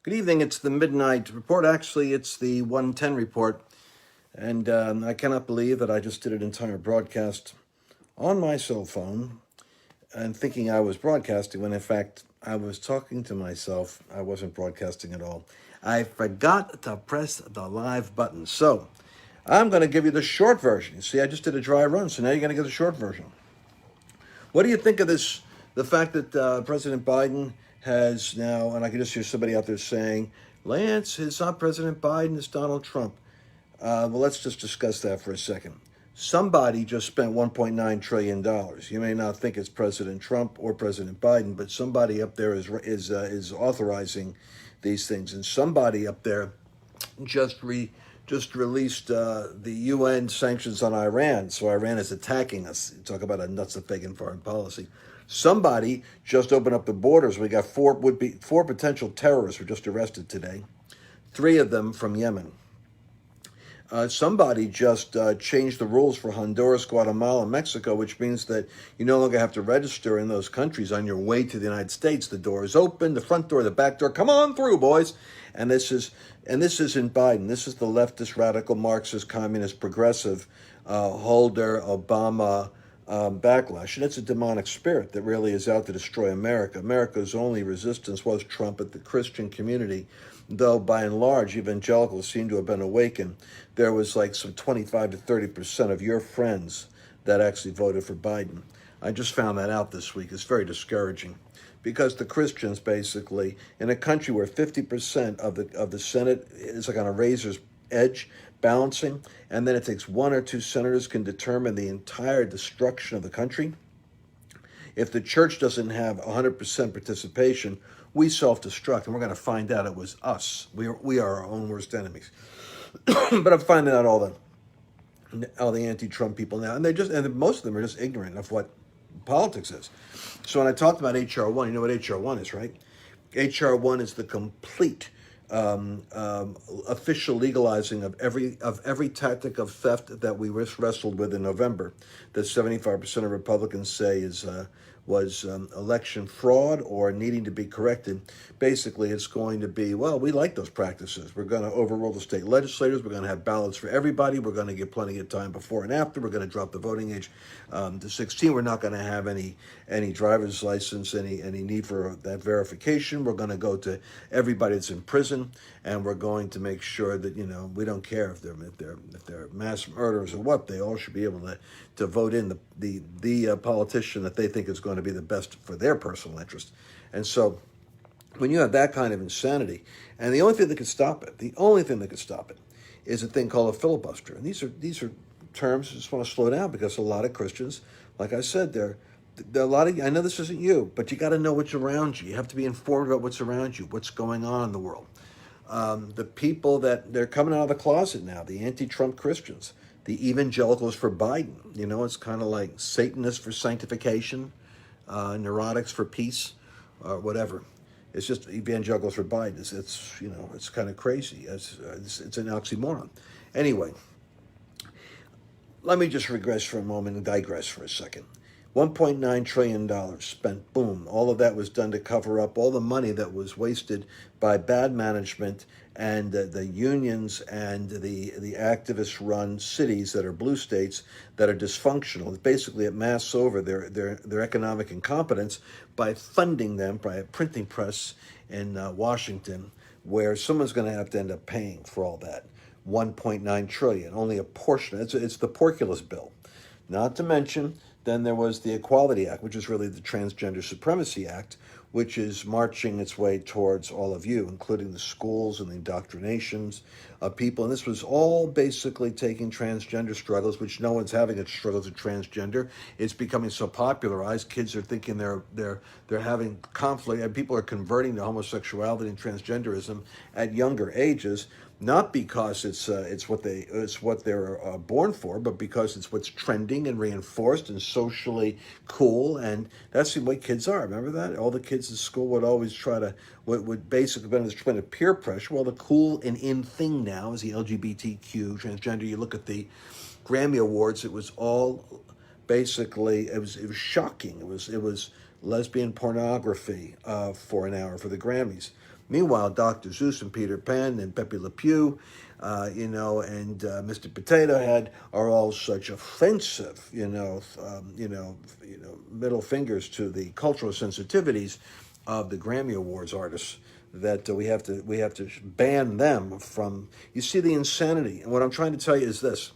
Good evening. It's the midnight report. Actually, it's the 110 report. And I cannot believe that I just did an entire broadcast on my cell phone and thinking I was broadcasting when in fact I was talking to myself. I wasn't broadcasting at all. I forgot to press the live button. So I'm going to give you the short version. You see, I just did a dry run, so now you're going to get the short version. What do you think of this? The fact that President Biden has now, and I can just hear somebody out there saying, Lance, it's not President Biden, it's Donald Trump. Well, let's just discuss that for a second. Somebody just spent $1.9 trillion. You may not think it's President Trump or President Biden, but somebody up there is authorizing these things. And somebody up there just released the UN sanctions on Iran, so Iran is attacking us. You talk about a nuts of pagan foreign policy. Somebody just opened up the borders. We got four potential terrorists were just arrested today, 3 of them from Yemen. Somebody just changed the rules for Honduras, Guatemala, and Mexico, which means that you no longer have to register in those countries on your way to the United States. The door is open, the front door, the back door. Come on through, boys. And this isn't Biden. This is the leftist, radical, Marxist, communist, progressive, Holder, Obama backlash. And it's a demonic spirit that really is out to destroy America. America's only resistance was Trump at the Christian community. Though by and large, evangelicals seem to have been awakened, there was like some 25 to 30% of your friends that actually voted for Biden. I just found that out this week. It's very discouraging because the Christians basically, in a country where 50% of the Senate is like on a razor's edge, balancing, and then it takes 1 or 2 senators can determine the entire destruction of the country. If the church doesn't have 100% participation, we self-destruct, and we're going to find out it was us. We are our own worst enemies. But I'm finding out all the anti-Trump people now, and most of them are just ignorant of what politics is. So when I talked about HR 1, you know what HR 1 is, right? HR 1 is the complete official legalizing of every tactic of theft that we wrestled with in November, that 75% of Republicans say was election fraud or needing to be corrected. Basically, it's going to be, well, we like those practices. We're going to overrule the state legislators. We're going to have ballots for everybody. We're going to give plenty of time before and after. We're going to drop the voting age to 16. We're not going to have any driver's license, any need for that verification. We're going to go to everybody that's in prison, and we're going to make sure that, we don't care if they're mass murderers or what. They all should be able to vote in the politician that they think is going to be the best for their personal interest. And so when you have that kind of insanity, and the only thing that could stop it is a thing called a filibuster. And these are terms I just want to slow down because a lot of Christians, like I said, there are a lot of, I know this isn't you, but you got to know what's around you. You have to be informed about what's around you, what's going on in the world. The people that they're coming out of the closet now, the anti-Trump Christians, the evangelicals for Biden. It's kind of like Satanists for sanctification, neurotics for peace, or whatever. It's just evangelicals for Biden. It's kind of crazy. It's an oxymoron. Anyway, let me just regress for a moment and digress for a second. $1.9 trillion spent, boom. All of that was done to cover up all the money that was wasted by bad management and the unions and the activist-run cities that are blue states that are dysfunctional. Basically, it masks over their economic incompetence by funding them by a printing press in Washington, where someone's going to have to end up paying for all that. 1.9 trillion, only a portion. It's the porculus bill. Not to mention, then there was the Equality Act, which is really the Transgender Supremacy Act, which is marching its way towards all of you, including the schools and the indoctrinations of people. And this was all basically taking transgender struggles, which no one's having a struggles with transgender. It's becoming so popularized. Kids are thinking they're having conflict, and people are converting to homosexuality and transgenderism at younger ages. Not because it's what they're born for, but because it's what's trending and reinforced and socially cool, and that's the way kids are. Remember that? All the kids in school would always try to would basically be trying to peer pressure. Well, the cool and in thing now is the LGBTQ transgender. You look at the Grammy Awards; it was all basically it was shocking. It was lesbian pornography for an hour for the Grammys. Meanwhile, Dr. Seuss and Peter Pan and Pepe Le Pew, and Mr. Potato Head are all such offensive, middle fingers to the cultural sensitivities of the Grammy Awards artists that we have to ban them from. You see the insanity, and what I'm trying to tell you is this: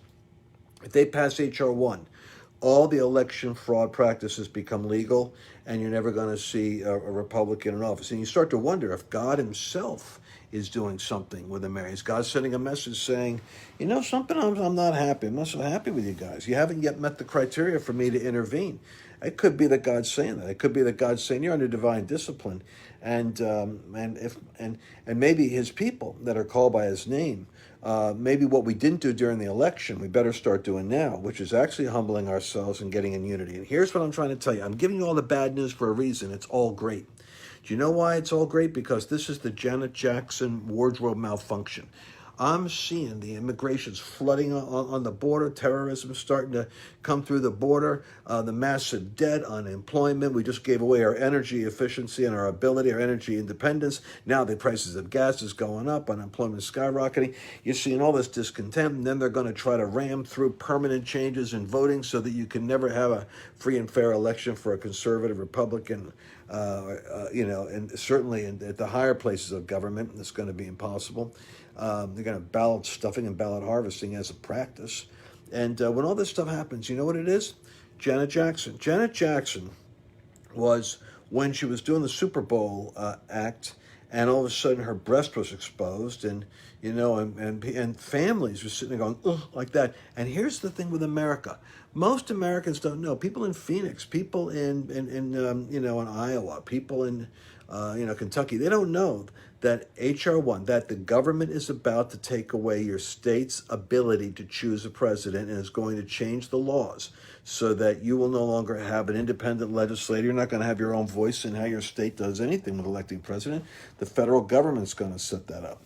if they pass HR 1, all the election fraud practices become legal, and you're never going to see a Republican in office. And you start to wonder if God Himself is doing something with America. Is God sending a message saying, something, I'm not happy. I'm not so happy with you guys. You haven't yet met the criteria for me to intervene. It could be that God's saying that. It could be that God's saying you're under divine discipline, and maybe His people that are called by His name. Maybe what we didn't do during the election, we better start doing now, which is actually humbling ourselves and getting in unity. And here's what I'm trying to tell you. I'm giving you all the bad news for a reason. It's all great. Do you know why it's all great? Because this is the Janet Jackson wardrobe malfunction. I'm seeing the immigrations flooding on the border, terrorism starting to come through the border, the massive debt, unemployment. We just gave away our energy efficiency and our ability, our energy independence. Now the prices of gas is going up, unemployment is skyrocketing. You're seeing all this discontent, and then they're going to try to ram through permanent changes in voting so that you can never have a free and fair election for a conservative Republican. And certainly at the higher places of government, it's going to be impossible. They're going to ballot stuffing and ballot harvesting as a practice. And when all this stuff happens, you know what it is? Janet Jackson. Janet Jackson was when she was doing the Super Bowl act, and all of a sudden her breast was exposed, and families were sitting there going, ugh, like that. And here's the thing with America: most Americans don't know. People in Phoenix, people in Iowa, people in Kentucky, they don't know that HR 1, that the government is about to take away your state's ability to choose a president, and is going to change the laws so that you will no longer have an independent legislator. You're not going to have your own voice in how your state does anything with electing president. The federal government's going to set that up.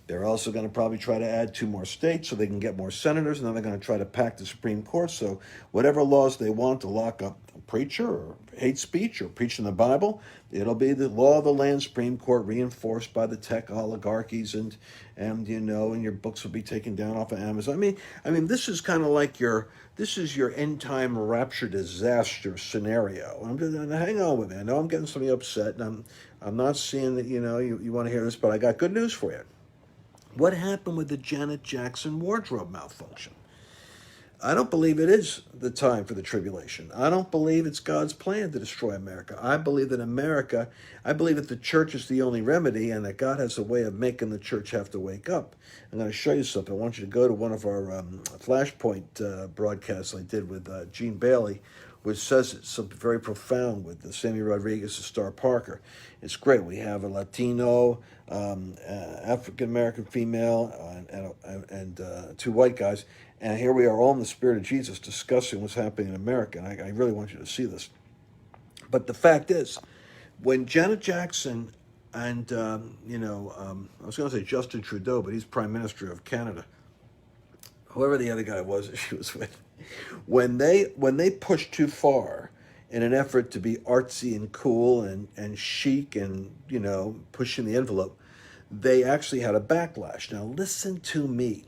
They're also going to probably try to add 2 more states so they can get more senators, and then they're going to try to pack the Supreme Court. So whatever laws they want to lock up a preacher or hate speech or preaching the Bible, it'll be the law of the land Supreme Court, reinforced by the tech oligarchies, and your books will be taken down off of Amazon. I mean, this is kind of like your end time rapture disaster scenario. Hang on with me. I know I'm getting somebody upset, and I'm not seeing that you want to hear this, but I got good news for you. What happened with the Janet Jackson wardrobe malfunction? I don't believe it is the time for the tribulation. I don't believe it's God's plan to destroy America. I believe that the church is the only remedy, and that God has a way of making the church have to wake up. I'm going to show you something. I want you to go to one of our Flashpoint broadcasts I did with Gene Bailey, which says it's something very profound with Sammy Rodriguez and Star Parker. It's great. We have a Latino, African-American female, and 2 white guys. And here we are all in the spirit of Jesus discussing what's happening in America. And I really want you to see this. But the fact is, when Janet Jackson and, I was going to say Justin Trudeau, but he's Prime Minister of Canada, whoever the other guy was that she was with, when they pushed too far in an effort to be artsy and cool and chic and, pushing the envelope, they actually had a backlash. Now listen to me.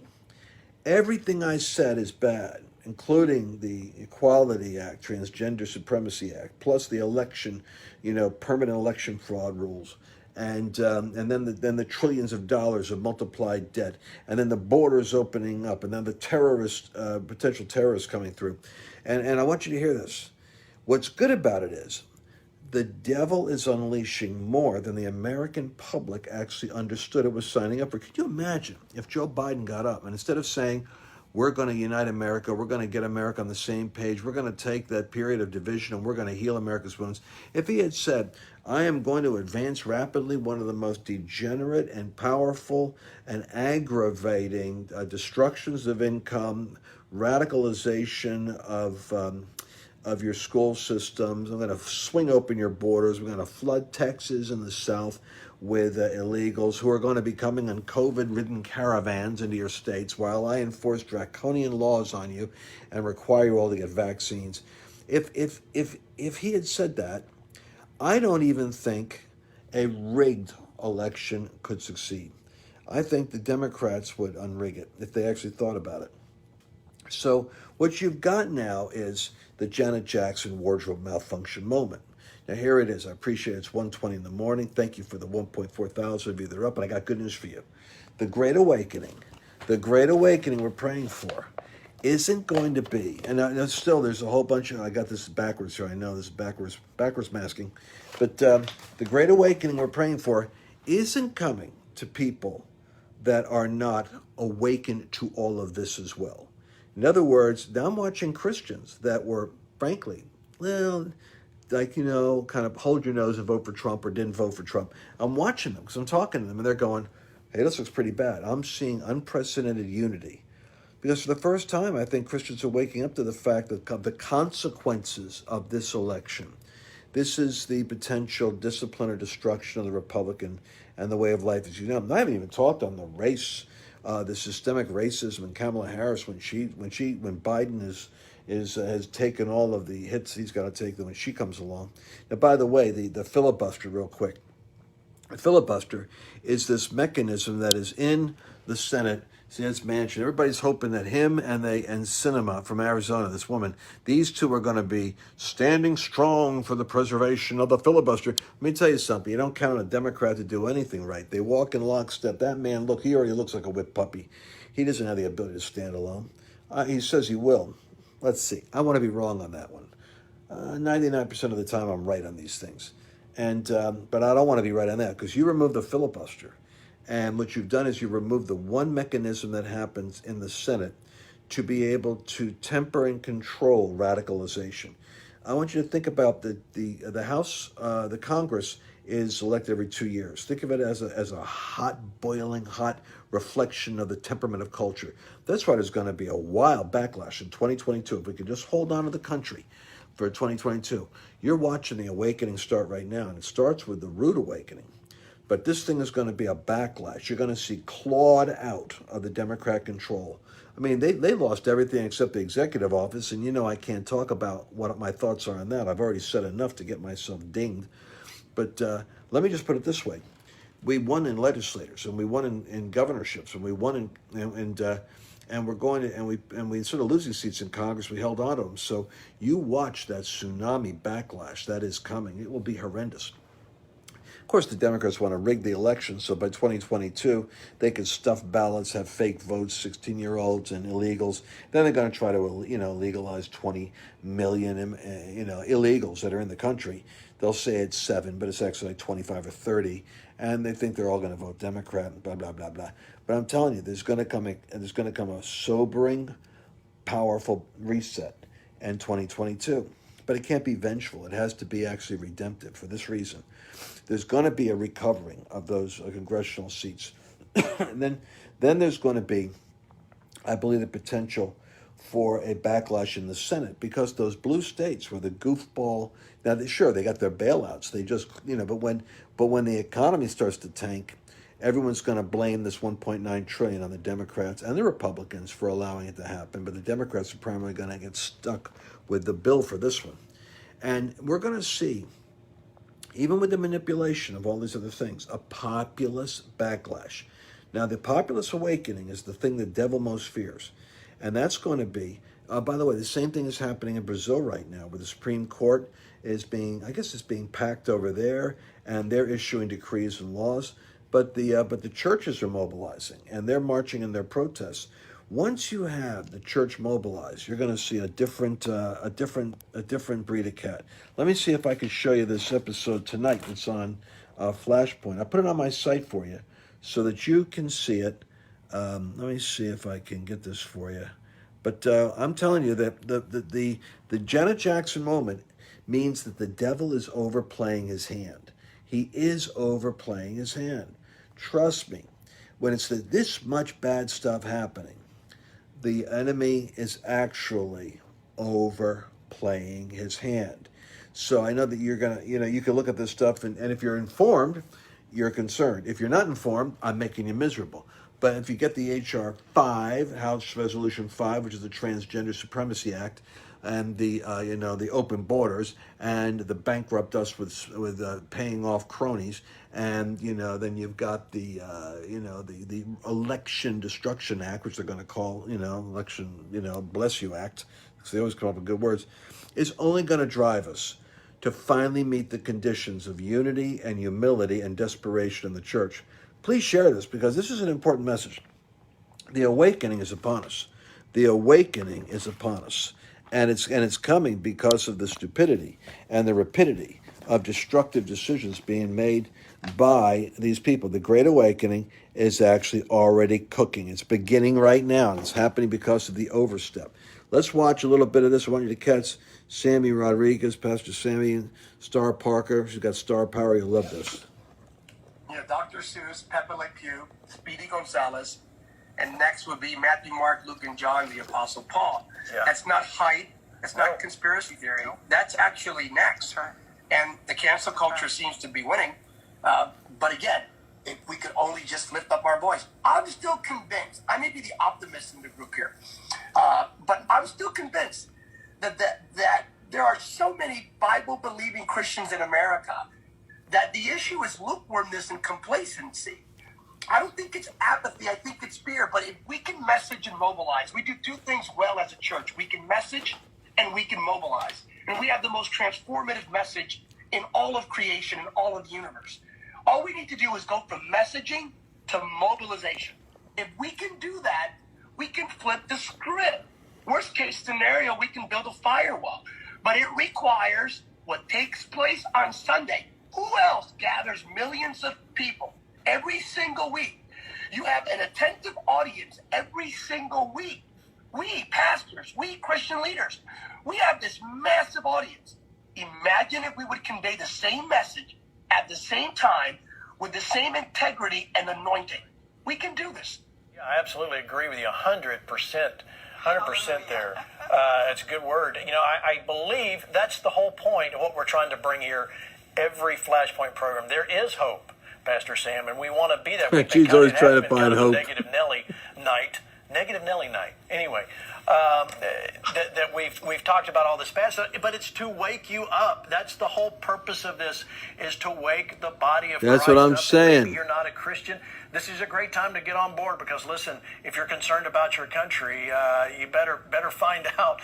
Everything I said is bad, including the Equality Act, Transgender Supremacy Act, plus the election, permanent election fraud rules, and then the trillions of dollars of multiplied debt, and then the borders opening up, and then the potential terrorists coming through, and I want you to hear this. What's good about it is the devil is unleashing more than the American public actually understood it was signing up for. Could you imagine if Joe Biden got up and instead of saying, we're going to unite America, we're going to get America on the same page, we're going to take that period of division and we're going to heal America's wounds, if he had said, I am going to advance rapidly one of the most degenerate and powerful and aggravating destructions of income, radicalization of your school systems. I'm going to swing open your borders. We're going to flood Texas and the South with illegals who are going to be coming on COVID-ridden caravans into your states while I enforce draconian laws on you and require you all to get vaccines. If he had said that, I don't even think a rigged election could succeed. I think the Democrats would unrig it if they actually thought about it. So what you've got now is the Janet Jackson wardrobe malfunction moment. Now here it is. I appreciate it's 1:20 in the morning. Thank you for the 1.4 thousand of you that are up, and I got good news for you. The Great Awakening we're praying for isn't going to be, and still there's a whole bunch of, I got this backwards here, I know this is backwards masking, but the Great Awakening we're praying for isn't coming to people that are not awakened to all of this as well. In other words, now I'm watching Christians that were, frankly, well, like, kind of hold your nose and vote for Trump or didn't vote for Trump. I'm watching them because I'm talking to them and they're going, hey, this looks pretty bad. I'm seeing unprecedented unity. Because for the first time, I think Christians are waking up to the fact that the consequences of this election, this is the potential discipline or destruction of the Republican and the way of life as you know. I haven't even talked on the race, the systemic racism in Kamala Harris when Biden has taken all of the hits he's got to take when she comes along. Now, by the way, the filibuster, real quick. The filibuster is this mechanism that is in the Senate. See, it's mansion. Everybody's hoping that him and Sinema from Arizona, this woman, these two are going to be standing strong for the preservation of the filibuster. Let me tell you something. You don't count on a Democrat to do anything right. They walk in lockstep. That man, look, he already looks like a whipped puppy. He doesn't have the ability to stand alone. He says he will. Let's see. I want to be wrong on that one. 99% of the time I'm right on these things. But I don't want to be right on that because you remove the filibuster. And what you've done is you remove the one mechanism that happens in the Senate to be able to temper and control radicalization. I want you to think about the House, the Congress is elected every 2 years. Think of it as a hot, boiling hot reflection of the temperament of culture. That's why there's going to be a wild backlash in 2022. If we could just hold on to the country for 2022. You're watching the awakening start right now, and it starts with the rude awakening. But this thing is going to be a backlash. You're going to see clawed out of the Democrat control. I mean, they lost everything except the executive office, and I can't talk about what my thoughts are on that. I've already said enough to get myself dinged. But let me just put it this way. We won in legislators, and we won in governorships, and we won and we're going to, and we sort of losing seats in Congress. We held on to them. So you watch that tsunami backlash that is coming. It will be horrendous. Of course, the Democrats want to rig the election, so by 2022, they can stuff ballots, have fake votes, 16-year-olds and illegals. Then they're going to try to, legalize 20 million, illegals that are in the country. They'll say it's 7, but it's actually like 25 or 30, and they think they're all going to vote Democrat and blah blah blah blah. But I'm telling you, there's going to come a sobering, powerful reset in 2022. But it can't be vengeful. It has to be actually redemptive for this reason. There's going to be a recovering of those congressional seats. And then there's going to be, I believe, the potential for a backlash in the Senate because those blue states were the goofball. Now, they got their bailouts. They just, but when the economy starts to tank, everyone's going to blame this 1.9 trillion on the Democrats and the Republicans for allowing it to happen. But the Democrats are primarily going to get stuck with the bill for this one. And we're going to see, even with the manipulation of all these other things, a populist backlash. Now, the populist awakening is the thing the devil most fears. And that's going to be, by the way, the same thing is happening in Brazil right now, where the Supreme Court is being packed over there, and they're issuing decrees and laws. But the churches are mobilizing, and they're marching in their protests. Once you have the church mobilized, you're going to see a different breed of cat. Let me see if I can show you this episode tonight. It's on Flashpoint. I put it on my site for you so that you can see it. Let me see if I can get this for you. But I'm telling you that the Janet Jackson moment means that the devil is overplaying his hand. He is overplaying his hand. Trust me. When it's this much bad stuff happening, the enemy is actually overplaying his hand. So I know that you're going to, you can look at this stuff, and if you're informed, you're concerned. If you're not informed, I'm making you miserable. But if you get the H.R. 5, House Resolution 5, which is the Transgender Supremacy Act, and the the open borders, and the bankrupt us with paying off cronies, and then you've got the Election Destruction Act, which they're going to call Election Bless You Act, because they always come up with good words, is only going to drive us to finally meet the conditions of unity and humility and desperation in the church. Please share this, because this is an important message. The awakening is upon us. The awakening is upon us. And it's coming because of the stupidity and the rapidity of destructive decisions being made by these people. The Great Awakening is actually already cooking. It's beginning right now, and it's happening because of the overstep. Let's watch a little bit of this. I want you to catch Sammy Rodriguez, Pastor Sammy, Star Parker. She's got star power. You'll love this. Dr. Seuss, Pepe Le Pew, Speedy Gonzales, and next would be Matthew, Mark, Luke, and John, the Apostle Paul. Yeah. That's not hype. That's not conspiracy theory. That's actually next. Right. And the cancel culture seems to be winning. But again, if we could only just lift up our voice. I'm still convinced. I may be the optimist in the group here. But I'm still convinced that there are so many Bible-believing Christians in America that the issue is lukewarmness and complacency. I don't think it's apathy. I think it's fear. But if we can message and mobilize, we do two things well as a church. We can message and we can mobilize. And we have the most transformative message in all of creation, in all of the universe. All we need to do is go from messaging to mobilization. If we can do that, we can flip the script. Worst case scenario, we can build a firewall. But it requires what takes place on Sunday. Who else gathers millions of people every single week? You have an attentive audience every single week. We pastors, we Christian leaders, we have this massive audience. Imagine if we would convey the same message at the same time with the same integrity and anointing. We can do this. Yeah, I absolutely agree with you 100%. 100% there. It's a good word. I believe that's the whole point of what we're trying to bring here. Every Flashpoint program, there is hope, Pastor Sam, and we want to be that. She's always trying to find hope. Negative Nelly night. Anyway, that we've talked about all this bad stuff, but it's to wake you up. That's the whole purpose of this, is to wake the body of Christ. That's what I'm saying. Maybe you're not a Christian. This is a great time to get on board, because listen, if you're concerned about your country, you better find out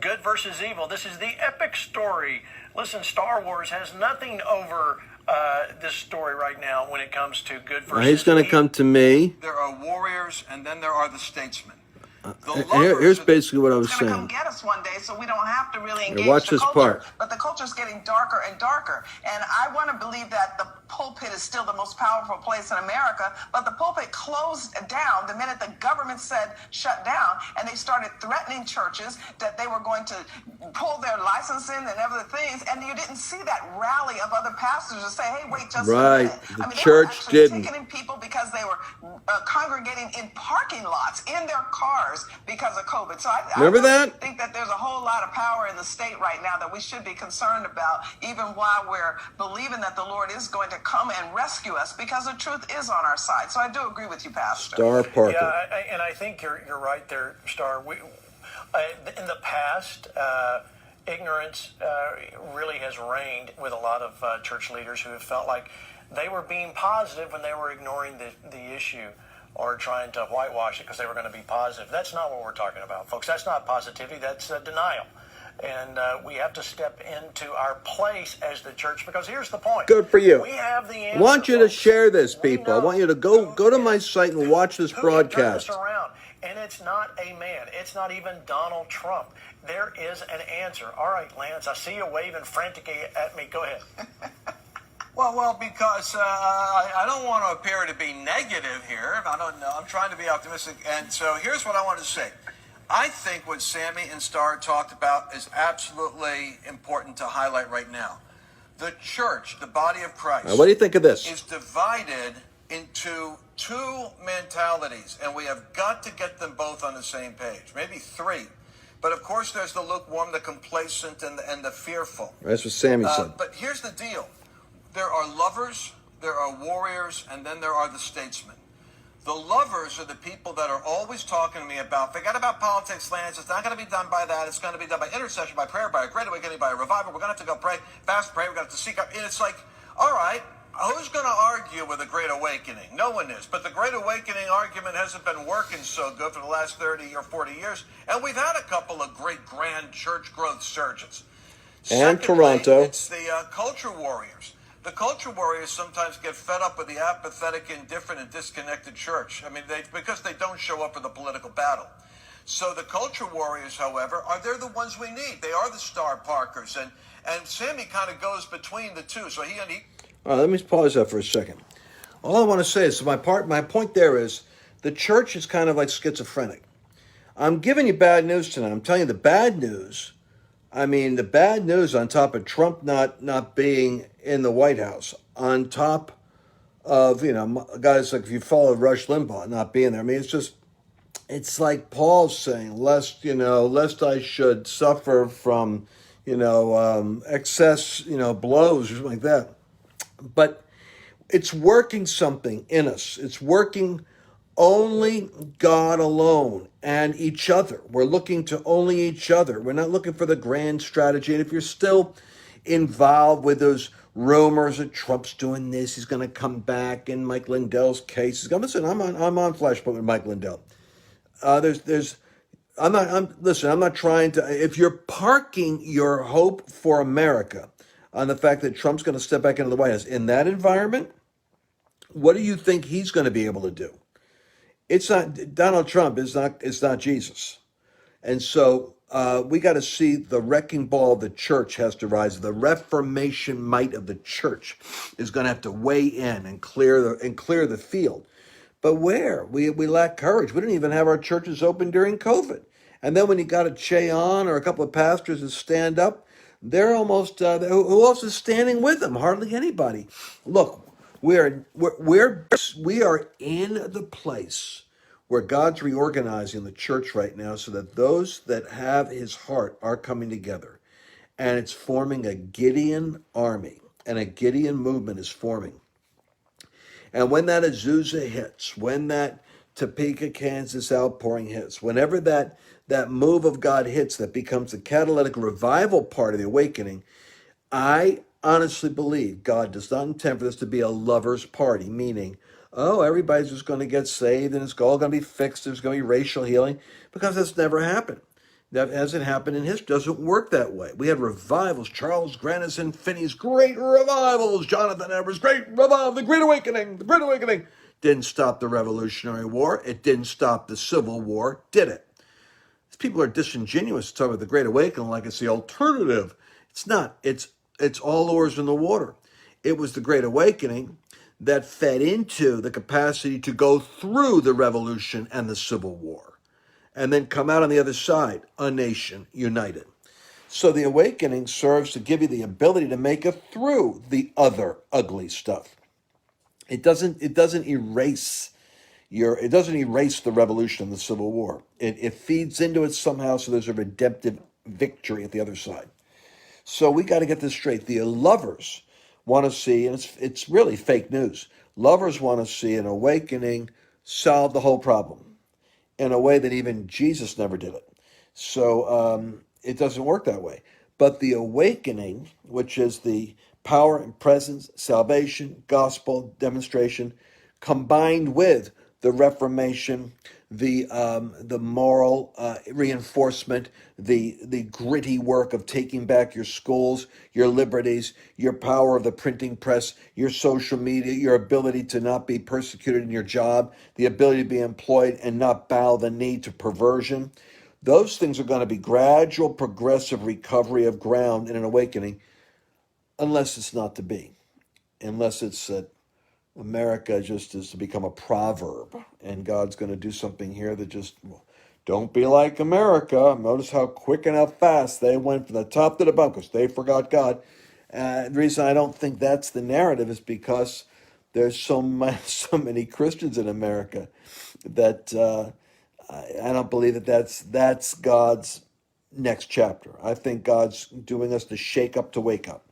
good versus evil. This is the epic story. Listen, Star Wars has nothing over this story right now when it comes to good versus evil. He's going to come to me. There are warriors, and then there are the statesmen. Here's basically what I was saying. It's going to come get us one day, so we don't have to really engage watch the this culture. part. But the culture is getting darker and darker. And I want to believe that the pulpit is still the most powerful place in America, but the pulpit closed down the minute the government said shut down, and they started threatening churches that they were going to pull their licensing and other things, and you didn't see that rally of other pastors to say, hey, wait just a minute. The church didn't. They were ticketing people because they were congregating in parking lots, in their cars, because of COVID. So I think that there's a whole lot of power in the state right now that we should be concerned about, even while we're believing that the Lord is going to come and rescue us, because the truth is on our side. So I do agree with you, Pastor. Star Parker. Yeah, and I think you're right there, Star. In the past, ignorance really has reigned with a lot of church leaders who have felt like they were being positive when they were ignoring the issue, or trying to whitewash it because they were going to be positive. That's not what we're talking about, folks. That's not positivity. That's denial. And we have to step into our place as the church, because here's the point. Good for you. We have the answer, I want you to share this, people. I want you to go to my site and watch this broadcast. Turn this around. And it's not a man. It's not even Donald Trump. There is an answer. All right, Lance, I see you waving frantically at me. Go ahead. Well, because I don't want to appear to be negative here. I don't know. I'm trying to be optimistic. And so here's what I want to say. I think what Sammy and Star talked about is absolutely important to highlight right now. The church, the body of Christ, what do you think of this? Is divided into two mentalities, and we have got to get them both on the same page, maybe three. But of course, there's the lukewarm, the complacent, and the fearful. That's what Sammy said. But here's the deal. There are lovers, there are warriors, and then there are the statesmen. The lovers are the people that are always talking to me about, forget about politics, Lance. It's not going to be done by that. It's going to be done by intercession, by prayer, by a great awakening, by a revival. We're going to have to go pray, fast pray. We're going to have to seek out. And it's like, all right, who's going to argue with a great awakening? No one is. But the great awakening argument hasn't been working so good for the last 30 or 40 years. And we've had a couple of great grand church growth surges. And Secondly, Toronto. it's the culture warriors. The culture warriors sometimes get fed up with the apathetic, indifferent, and disconnected church. I mean, because they don't show up for the political battle. So the culture warriors, however, they're the ones we need. They are the Star Parkers, and Sammy kind of goes between the two. So he. All right, let me pause that for a second. All I want to say is, my point there is, the church is kind of like schizophrenic. I'm giving you bad news tonight. I'm telling you the bad news. I mean, the bad news on top of Trump not being in the White House, on top of, guys like, if you follow Rush Limbaugh not being there. I mean, it's like Paul's saying, lest I should suffer from, excess, blows or something like that. But it's working something in us. It's working only God alone and each other. We're looking to only each other. We're not looking for the grand strategy. And if you're still involved with those rumors that Trump's doing this, he's going to come back in Mike Lindell's case. Listen, I'm on Flashpoint with Mike Lindell. I'm not trying to, if you're parking your hope for America on the fact that Trump's going to step back into the White House in that environment, what do you think he's going to be able to do? It's not, Donald Trump is not Jesus. And so we got to see the wrecking ball of the church has to rise. The Reformation might of the church is going to have to weigh in and clear the field. But where? We lack courage. We didn't even have our churches open during COVID. And then when you got a Che on or a couple of pastors that stand up, they're almost, who else is standing with them? Hardly anybody. Look, we are in the place where God's reorganizing the church right now so that those that have his heart are coming together. And it's forming a Gideon army, and a Gideon movement is forming. And when that Azusa hits, when that Topeka, Kansas outpouring hits, whenever that move of God hits that becomes the catalytic revival part of the awakening, I honestly believe God does not intend for this to be a lover's party, meaning, everybody's just going to get saved and it's all going to be fixed. There's going to be racial healing, because that's never happened. That hasn't happened in history. It doesn't work that way. We had revivals. Charles Grandison Finney's great revivals. Jonathan Edwards' great revival. The Great Awakening. The Great Awakening didn't stop the Revolutionary War. It didn't stop the Civil War, did it? These people are disingenuous to talk about the Great Awakening like it's the alternative. It's not. It's all oars in the water. It was the Great Awakening that fed into the capacity to go through the Revolution and the Civil War, and then come out on the other side, a nation united. So the awakening serves to give you the ability to make it through the other ugly stuff. It doesn't erase the revolution and the Civil War. It feeds into it somehow, so there's a redemptive victory at the other side. So we got to get this straight. The lovers want to see, and it's really fake news. Lovers want to see an awakening solve the whole problem in a way that even Jesus never did it. So it doesn't work that way. But the awakening, which is the power and presence, salvation, gospel demonstration, combined with the Reformation, the moral reinforcement, the gritty work of taking back your schools, your liberties, your power of the printing press, your social media, your ability to not be persecuted in your job, the ability to be employed and not bow the knee to perversion. Those things are going to be gradual, progressive recovery of ground in an awakening, unless it's not to be, unless it's America just is to become a proverb, and God's going to do something here that just, don't be like America. Notice how quick and how fast they went from the top to the bottom because they forgot God. The reason I don't think that's the narrative is because there's so many Christians in America that I don't believe that's God's next chapter. I think God's doing us to shake up to wake up,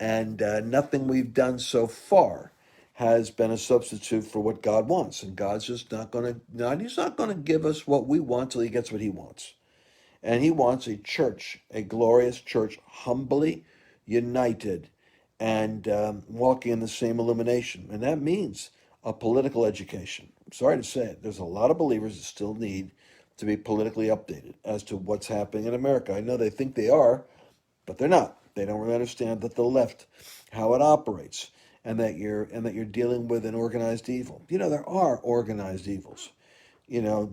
and nothing we've done so far has been a substitute for what God wants. And God's just not going to, he's not going to give us what we want till he gets what he wants. And he wants a church, a glorious church, humbly united and walking in the same illumination. And that means a political education. I'm sorry to say it. There's a lot of believers that still need to be politically updated as to what's happening in America. I know they think they are, but they're not. They don't really understand that the left, how it operates, and that you're dealing with an organized evil. You know, there are organized evils. You know,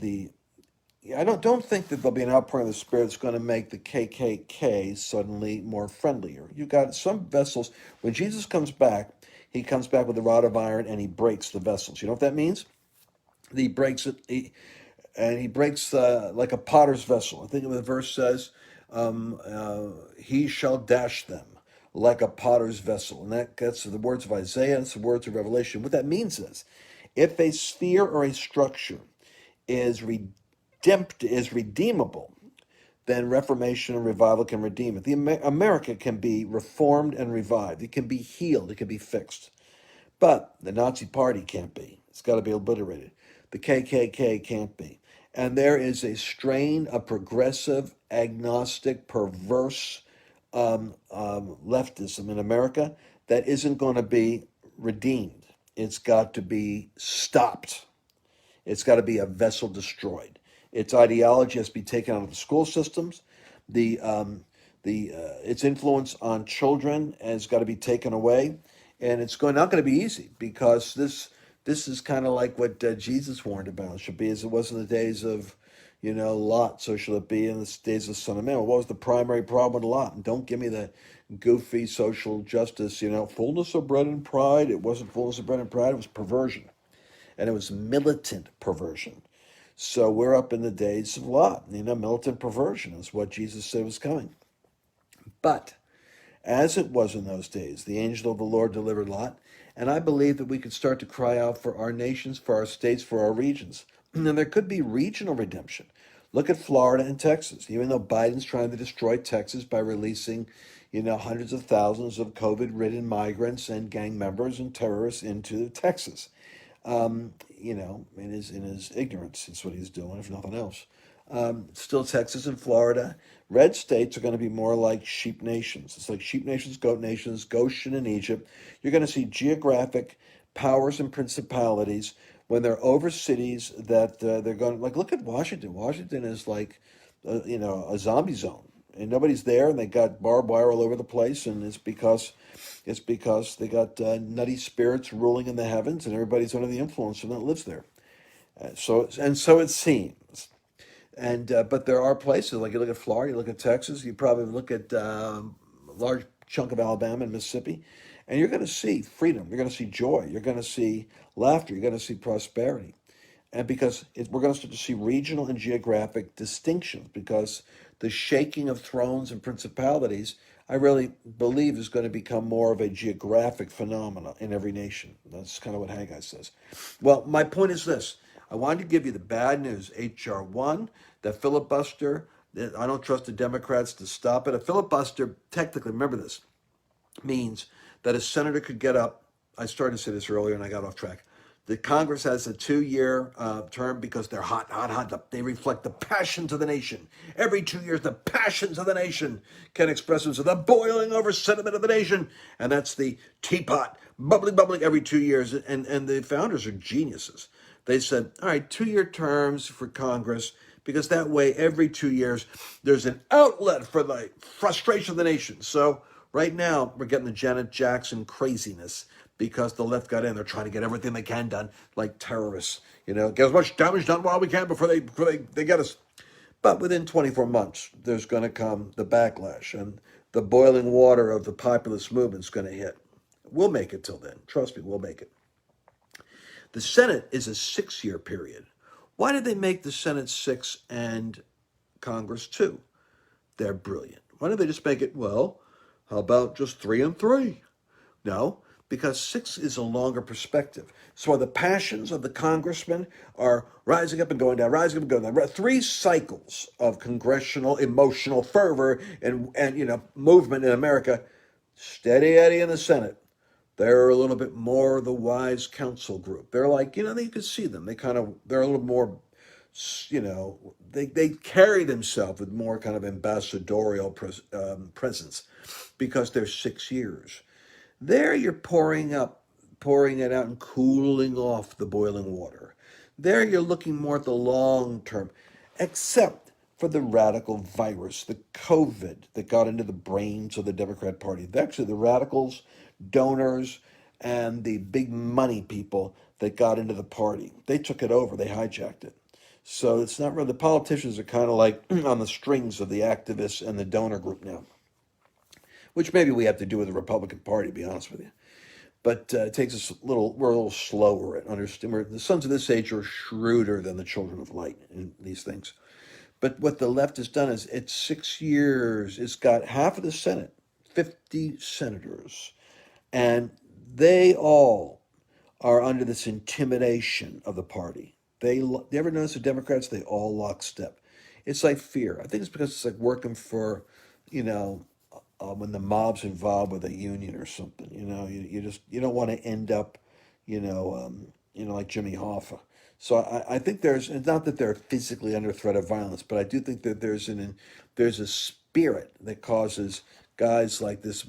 I don't think that there'll be an outpouring of the Spirit that's going to make the KKK suddenly more friendlier. You got some vessels. When Jesus comes back, he comes back with a rod of iron and he breaks the vessels. You know what that means? He breaks it, he breaks like a potter's vessel. I think the verse says, he shall dash them like a potter's vessel. And that's the words of Isaiah, and it's the words of Revelation. What that means is, if a sphere or a structure is redeemable, then reformation and revival can redeem it. America can be reformed and revived. It can be healed. It can be fixed. But the Nazi Party can't be. It's got to be obliterated. The KKK can't be. And there is a strain of progressive, agnostic, perverse leftism in America that isn't going to be redeemed. It's got to be stopped. It's got to be a vessel destroyed. Its ideology has to be taken out of the school systems. Its influence on children has got to be taken away, and it's not going to be easy, because this is kind of like what Jesus warned about. It should be as it was in the days of, Lot, so shall it be in the days of the Son of Man. Well, what was the primary problem with Lot? And don't give me the goofy social justice, fullness of bread and pride. It wasn't fullness of bread and pride. It was perversion, and it was militant perversion. So we're up in the days of Lot. Militant perversion is what Jesus said was coming. But as it was in those days, the angel of the Lord delivered Lot, and I believe that we could start to cry out for our nations, for our states, for our regions. And there could be regional redemption. Look at Florida and Texas. Even though Biden's trying to destroy Texas by releasing, hundreds of thousands of COVID-ridden migrants and gang members and terrorists into Texas. In his ignorance, it's what he's doing, if nothing else. Still, Texas and Florida, red states are going to be more like sheep nations. It's like sheep nations, Goshen and Egypt. You're going to see geographic powers and principalities when they're over cities that they're going, like, look at Washington. Washington is like, a zombie zone, and nobody's there, and they got barbed wire all over the place, and it's because they got nutty spirits ruling in the heavens, and everybody's under the influence of that lives there. So it seems. And but there are places, like you look at Florida, you look at Texas, you probably look at a large chunk of Alabama and Mississippi, and you're going to see freedom, you're going to see joy, you're going to see laughter, you're going to see prosperity. And because we're going to start to see regional and geographic distinctions, because the shaking of thrones and principalities, I really believe, is going to become more of a geographic phenomenon in every nation. That's kind of what Haggai says. Well, my point is this. I wanted to give you the bad news. H.R. 1, the filibuster. I don't trust the Democrats to stop it. A filibuster, technically, remember this, means that a senator could get up. I started to say this earlier and I got off track. The Congress has a 2-year term because they're hot. They reflect the passions of the nation. Every 2 years, the passions of the nation can express themselves. The boiling over sentiment of the nation. And that's the teapot, bubbling every 2 years. And the founders are geniuses. They said, all right, 2-year terms for Congress, because that way every 2 years there's an outlet for the frustration of the nation. So right now we're getting the Janet Jackson craziness, because the left got in. They're trying to get everything they can done, like terrorists. Get as much damage done while we can before they get us. But within 24 months, there's going to come the backlash, and the boiling water of the populist movement is going to hit. We'll make it till then. Trust me, we'll make it. The Senate is a 6-year period. Why did they make the Senate 6 and Congress 2? They're brilliant. Why don't they just make it, how about just 3 and 3? No, because 6 is a longer perspective. So the passions of the congressmen are rising up and going down, rising up and going down. 3 cycles of congressional emotional fervor and movement in America. Steady Eddie in the Senate. They're a little bit more the wise counsel group. They're like, you can see them. They're a little more, they carry themselves with more kind of ambassadorial presence because they're 6 years. There you're pouring it out and cooling off the boiling water. There you're looking more at the long term, except for the radical virus, the COVID that got into the brains of the Democrat Party. Actually, the radicals, donors, and the big money people that got into the party. They took it over, they hijacked it. So it's not really, the politicians are kind of like on the strings of the activists and the donor group now, which maybe we have to do with the Republican Party, to be honest with you. But it takes us we're a little slower at understanding. The sons of this age are shrewder than the children of light in these things. But what the left has done is it's 6 years. It's got half of the Senate, 50 senators, and they all are under this intimidation of the party. You ever notice the Democrats? They all lockstep. It's like fear. I think it's because it's like working for, you know, when the mob's involved with a union or something. You don't want to end up, like Jimmy Hoffa. So I think it's not that they're physically under threat of violence, but I do think that there's a spirit that causes guys like this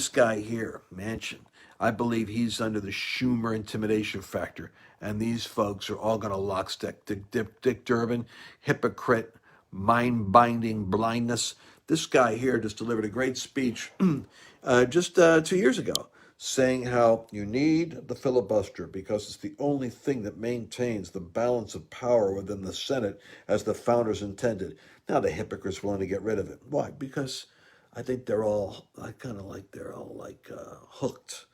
guy here, Manchin. I believe he's under the Schumer intimidation factor, and these folks are all going to lockstep. Dick Durbin, hypocrite, mind-binding blindness. This guy here just delivered a great speech just 2 years ago, saying how you need the filibuster because it's the only thing that maintains the balance of power within the Senate as the founders intended. Now the hypocrites willing to get rid of it. Why? Because I think they're all hooked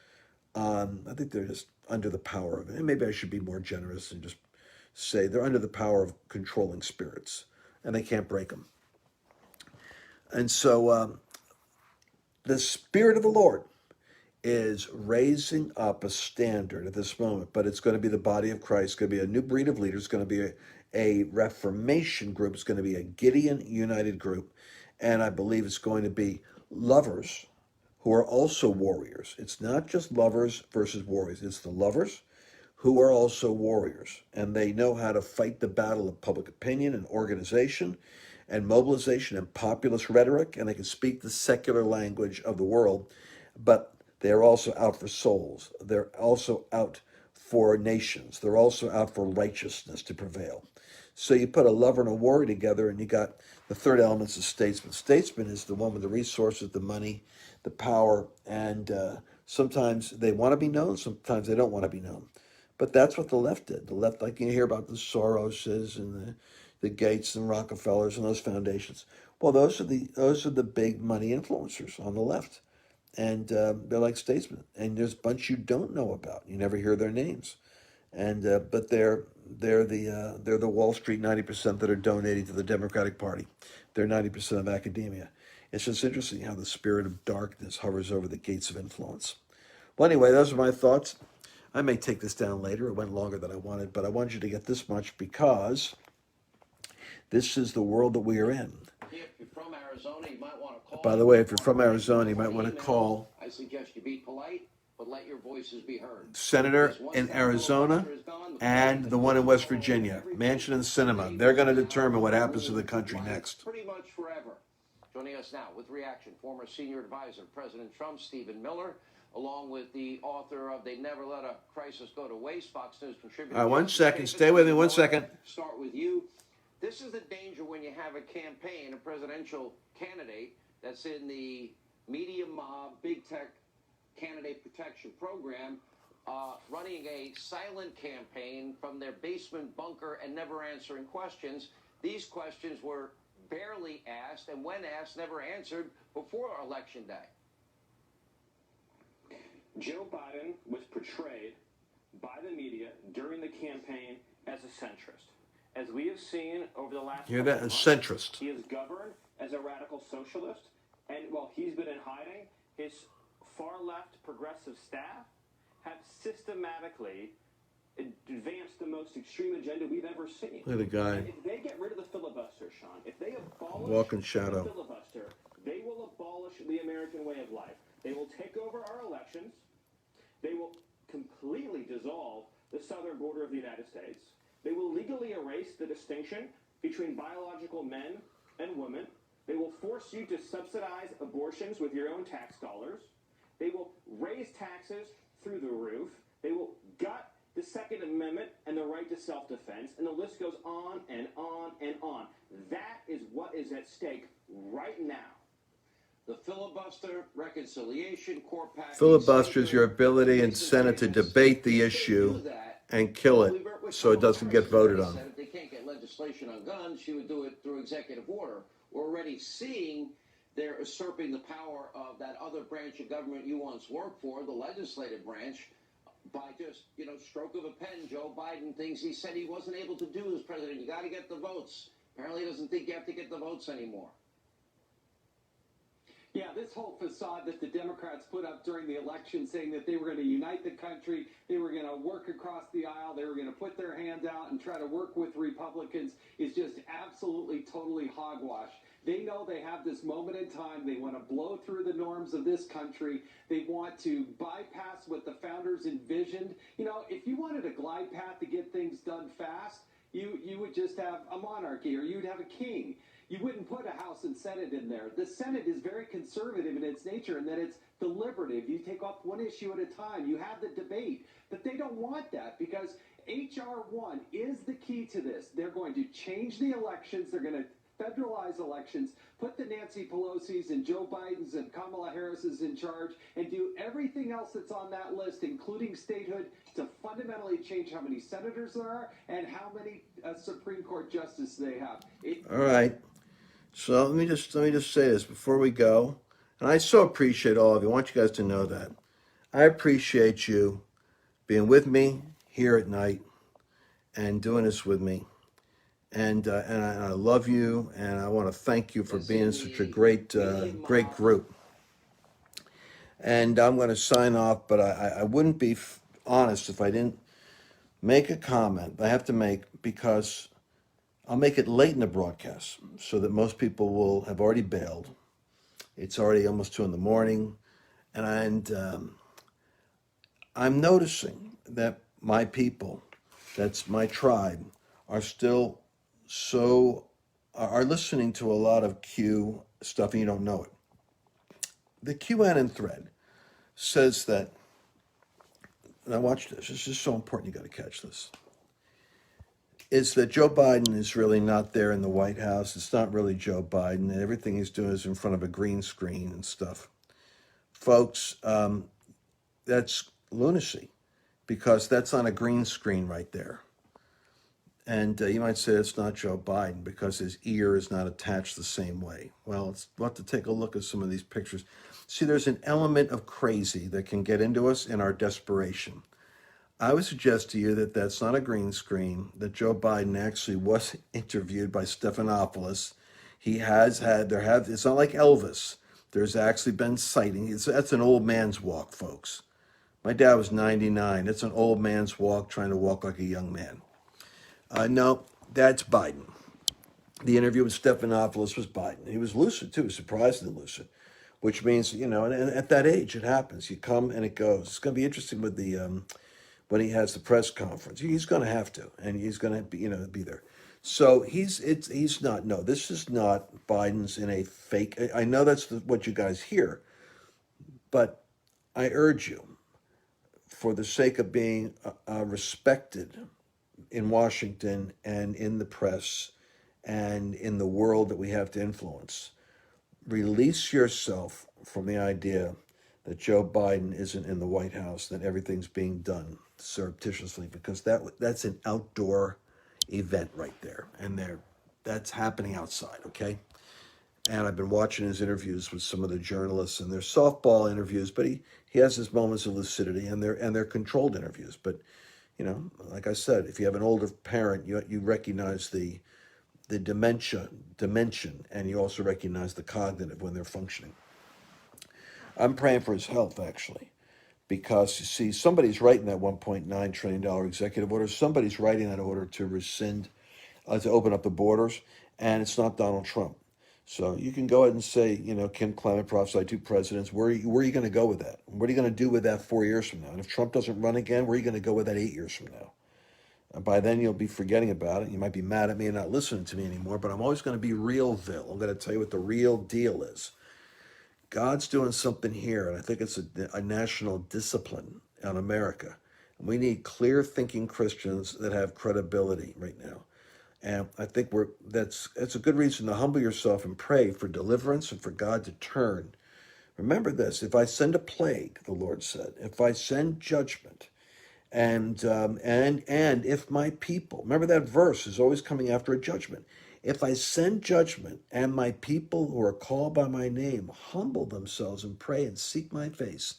on. I think they're just under the power of it. And maybe I should be more generous and just say they're under the power of controlling spirits, and they can't break them. And so the Spirit of the Lord is raising up a standard at this moment, but it's going to be the body of Christ. It's going to be a new breed of leaders. It's going to be a Reformation group. It's going to be a Gideon United group. And I believe it's going to be lovers who are also warriors. It's not just lovers versus warriors. It's the lovers who are also warriors. And they know how to fight the battle of public opinion and organization and mobilization and populist rhetoric. And they can speak the secular language of the world. But they're also out for souls. They're also out for nations. They're also out for righteousness to prevail. So you put a lover and a warrior together, and you got the third element of statesman. Statesman is the one with the resources, the money, the power, and sometimes they want to be known, sometimes they don't want to be known. But that's what the left did. The left, like you hear about the Soroses and the Gates and Rockefellers and those foundations. Well, those are the big money influencers on the left. And they're like statesmen. And there's a bunch you don't know about. You never hear their names. And but they're the Wall Street 90% that are donating to the Democratic Party. They're 90% of academia. It's just interesting how the spirit of darkness hovers over the gates of influence. Well, anyway, those are my thoughts. I may take this down later. It went longer than I wanted, but I wanted you to get this much because this is the world that we are in. If you're from Arizona, you might want to call. By the way, if you're from Arizona, you might want to call. I suggest you be polite, but let your voices be heard. Senator in Arizona and the one in West Virginia, Manchin and Sinema. They're going to determine what happens to the country next. Pretty much forever. Joining us now with reaction, former senior advisor to President Trump, Stephen Miller, along with the author of They Never Let a Crisis Go to Waste, Fox News contributor. All right, 1 second. Stay with me 1 second. Start with you. This is the danger when you have a campaign, a presidential candidate that's in the media mob, big tech candidate protection program, running a silent campaign from their basement bunker and never answering questions. These questions were barely asked, and when asked, never answered before Election Day. Joe Biden was portrayed by the media during the campaign as a centrist. As we have seen over the last Hear that? A centrist. He is governed as a radical socialist, and while he's been in hiding, his far-left progressive staff have systematically advanced the most extreme agenda we've ever seen. Look at the guy. And if they get rid of the filibuster, Sean, if they abolish Walk in shadow. the filibuster, they will abolish the American way of life. They will take over our elections. They will completely dissolve the southern border of the United States. They will legally erase the distinction between biological men and women. They will force you to subsidize abortions with your own tax dollars. They will raise taxes through the roof. They will gut the Second Amendment and the right to self-defense, and the list goes on and on and on. That is what is at stake right now. The filibuster, reconciliation, court package. Filibuster is your ability in Senate to debate the issue and kill it so it doesn't get voted on. If they can't get legislation on guns, she would do it through executive order. We're already seeing they're usurping the power of that other branch of government you once worked for, the legislative branch, by just, stroke of a pen. Joe Biden thinks he said he wasn't able to do as president. You got to get the votes. Apparently he doesn't think you have to get the votes anymore. Yeah, this whole facade that the Democrats put up during the election saying that they were going to unite the country, they were going to work across the aisle, they were going to put their hand out and try to work with Republicans is just absolutely, totally hogwash. They know they have this moment in time. They want to blow through the norms of this country. They want to bypass what the founders envisioned. If you wanted a glide path to get things done fast, you would just have a monarchy or you'd have a king. You wouldn't put a House and Senate in there. The Senate is very conservative in its nature in that it's deliberative. You take up one issue at a time. You have the debate. But they don't want that because H.R. 1 is the key to this. They're going to change the elections. They're going to federalize elections, put the Nancy Pelosi's and Joe Biden's and Kamala Harris's in charge, and do everything else that's on that list, including statehood, to fundamentally change how many senators there are and how many Supreme Court justices they have. All right. So let me just say this before we go, and I so appreciate all of you. I want you guys to know that I appreciate you being with me here at night and doing this with me. And I love you, and I want to thank you for being such a great group. And I'm going to sign off, but I wouldn't be honest if I didn't make a comment I have to make, because I'll make it late in the broadcast so that most people will have already bailed. It's already almost 2 in.the morning, and I'm noticing that my people, that's my tribe, are still are listening to a lot of Q stuff, and you don't know it. The QAnon thread says that, now watch this is so important, you got to catch this, is that Joe Biden is really not there in the White House. It's not really Joe Biden, and everything he's doing is in front of a green screen and stuff. Folks, that's lunacy, because that's on a green screen right there. And you might say it's not Joe Biden because his ear is not attached the same way. Well, we'll have to take a look at some of these pictures. See, there's an element of crazy that can get into us in our desperation. I would suggest to you that that's not a green screen, that Joe Biden actually was interviewed by Stephanopoulos. He has had, it's not like Elvis. There's actually been sightings. That's an old man's walk, folks. My dad was 99. It's an old man's walk, trying to walk like a young man. No, that's Biden. The interview with Stephanopoulos was Biden. He was lucid, too, surprisingly lucid, which means, and at that age, it happens. You come and it goes. It's going to be interesting with the when he has the press conference. He's going to have to, and he's going to be there. So he's not. No, this is not Biden's in a fake. I know that's what you guys hear, but I urge you, for the sake of being respected in Washington and in the press and in the world that we have to influence, release yourself from the idea that Joe Biden isn't in the White House, that everything's being done surreptitiously, because that's an outdoor event right there, and that's happening outside, okay? And I've been watching his interviews with some of the journalists, and they're softball interviews, but he has his moments of lucidity, and they're controlled interviews. But like I said, if you have an older parent, you recognize the dimension, and you also recognize the cognitive when they're functioning. I'm praying for his health, actually, because, you see, somebody's writing that $1.9 trillion executive order. Somebody's writing that order to rescind, to open up the borders, and it's not Donald Trump. So you can go ahead and say, Kim Clement prophesied 2 presidents. Where are you going to go with that? What are you going to do with that 4 years from now? And if Trump doesn't run again, where are you going to go with that 8 years from now? And by then you'll be forgetting about it. You might be mad at me and not listening to me anymore, but I'm always going to be realville. I'm going to tell you what the real deal is. God's doing something here, and I think it's a national discipline on America. We need clear-thinking Christians that have credibility right now. And I think that's a good reason to humble yourself and pray for deliverance and for God to turn. Remember this, if I send a plague, the Lord said, if I send judgment, and if my people, remember that verse is always coming after a judgment. If I send judgment and my people who are called by my name humble themselves and pray and seek my face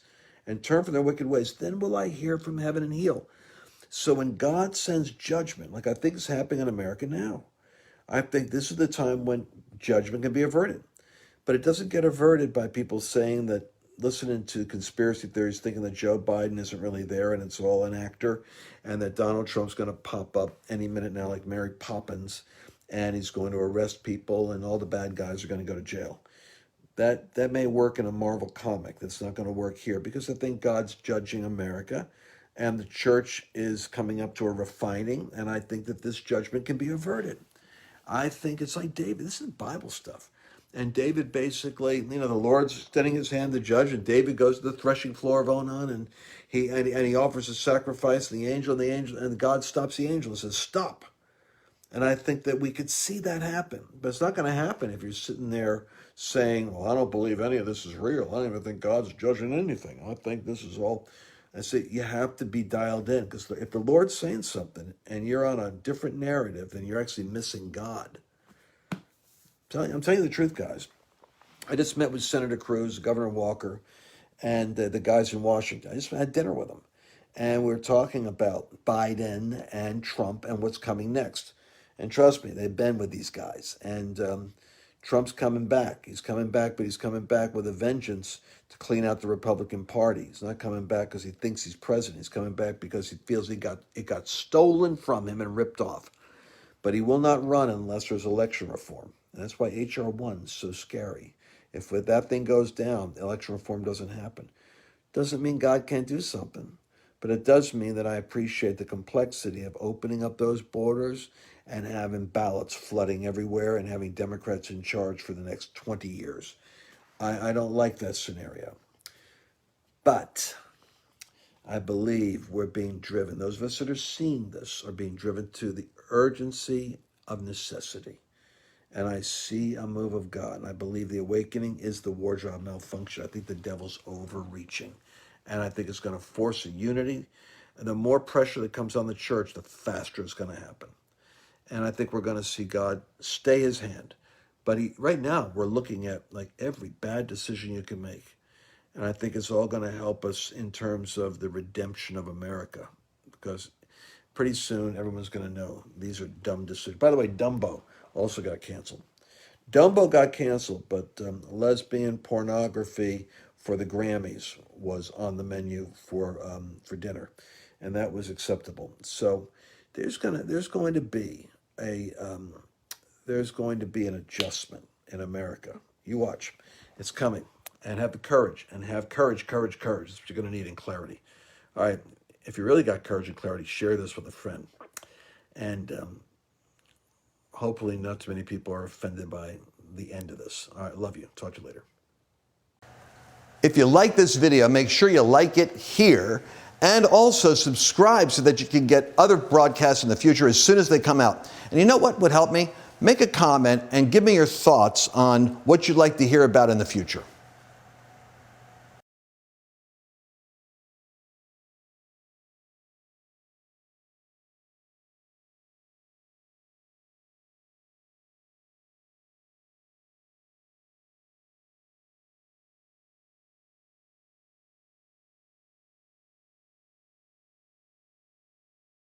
and turn from their wicked ways, then will I hear from heaven and heal. So when God sends judgment, like I think is happening in America now, I think this is the time when judgment can be averted. But it doesn't get averted by people saying that, listening to conspiracy theories, thinking that Joe Biden isn't really there and it's all an actor, and that Donald Trump's going to pop up any minute now like Mary Poppins, and he's going to arrest people and all the bad guys are going to go to jail. That may work in a Marvel comic. That's not going to work here because I think God's judging America and the church is coming up to a refining, and I think that this judgment can be averted. I think it's like David. This is Bible stuff. And David basically, the Lord's extending his hand to judge, and David goes to the threshing floor of Onan, and he offers a sacrifice, and God stops the angel and says, "Stop." And I think that we could see that happen. But it's not going to happen if you're sitting there saying, "Well, I don't believe any of this is real. I don't even think God's judging anything. I think this is all." I say you have to be dialed in, because if the Lord's saying something and you're on a different narrative, then you're actually missing God. I'm telling you the truth, guys. I just met with Senator Cruz, Governor Walker, and the guys in Washington. I just had dinner with them. And we were talking about Biden and Trump and what's coming next. And trust me, they've been with these guys. And Trump's coming back. He's coming back, but he's coming back with a vengeance to clean out the Republican Party. He's not coming back because he thinks he's president. He's coming back because he feels it got stolen from him and ripped off. But he will not run unless there's election reform. And that's why H.R. 1 is so scary. If that thing goes down, election reform doesn't happen. Doesn't mean God can't do something. But it does mean that I appreciate the complexity of opening up those borders and having ballots flooding everywhere and having Democrats in charge for the next 20 years. I don't like that scenario. But I believe we're being driven. Those of us that are seeing this are being driven to the urgency of necessity. And I see a move of God. And I believe the awakening is the wardrobe malfunction. I think the devil's overreaching. And I think it's going to force a unity. And the more pressure that comes on the church, the faster it's going to happen. And I think we're going to see God stay his hand. But right now, we're looking at like every bad decision you can make. And I think it's all going to help us in terms of the redemption of America. Because pretty soon, everyone's going to know these are dumb decisions. By the way, Dumbo also got canceled. Dumbo got canceled, but lesbian pornography for the Grammys was on the menu for dinner, and that was acceptable. So there's going to be an adjustment in America. You watch, it's coming, and have the courage, courage. That's what you're going to need in clarity. All right, if you really got courage and clarity, share this with a friend, and hopefully not too many people are offended by the end of this. All right, love you. Talk to you later. If you like this video, make sure you like it here and also subscribe so that you can get other broadcasts in the future as soon as they come out. And you know what would help me? Make a comment and give me your thoughts on what you'd like to hear about in the future.